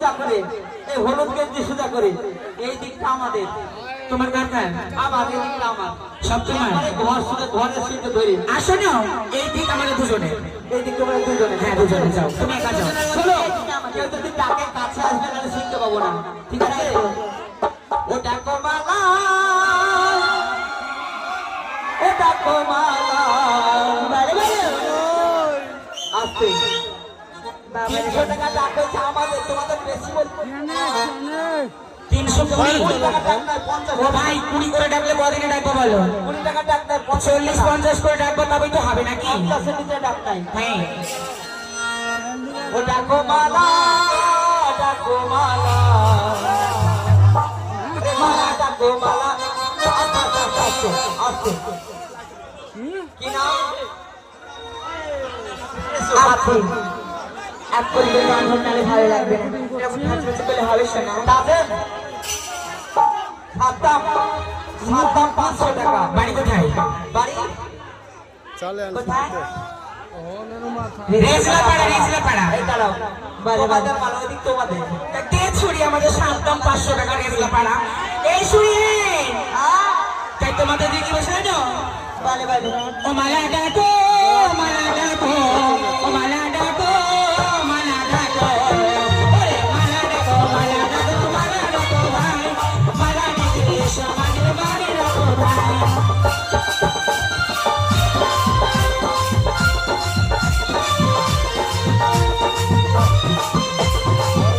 সুতা করে, এই হলুদ গেঞ্জি সুতা করে, এই দিকটা আমাদের। তোমার কাকার? আমার, এই দিকটা আমার। সব তোমার? ঘরের সিটে ধরে। আসো না, এই দিক আমাদের দুজনে। এই দিক তোমরা দুজনে। হ্যাঁ দুজনে যাও, তুমি একা যাও। শোনো, কেউ যদি ডাকে কাছে আসবে তাহলে শুনতে পাবো না, ঠিক আছে? ও ডাকো মালা, ও ডাকো মালা, আসতে 300 টাকা ডাক হয়েছে আমাদের, তোমাদের বেশি বলবো। 320 টাকা ডাক নাই, 50 ও ভাই 20 করে ডাকলে কদিনে ডাকবো বলো? 20 টাকা ডাক নাই, 40-50 করে ডাকবো, তবেই তো হবে নাকি? 50 এর নিচে ডাক নাই। হ্যাঁ ও ডাকো মালা, ডাকো মালা, রে মালা ডাকো মালা, আস্তে আস্তে আস্তে। কি নাম? আপনি এক করলে গান নালে ভালো লাগবে না, এরকম নাচ করলে হবে শোনা। তাদের সাতটাম 500 টাকা। বাড়ি কোথায়? বাড়ি কোথায়? রেজলা পাড়া। এই দাঁড়াও, তোমাদের মালা ওই দিক তোমাদের। কে ছুরি আমাদের 500 টাকা রেজলা পাড়া? এই ছুরি তাই তোমাদের দিকে বসে না? বালে বালে ও মালা ডাকো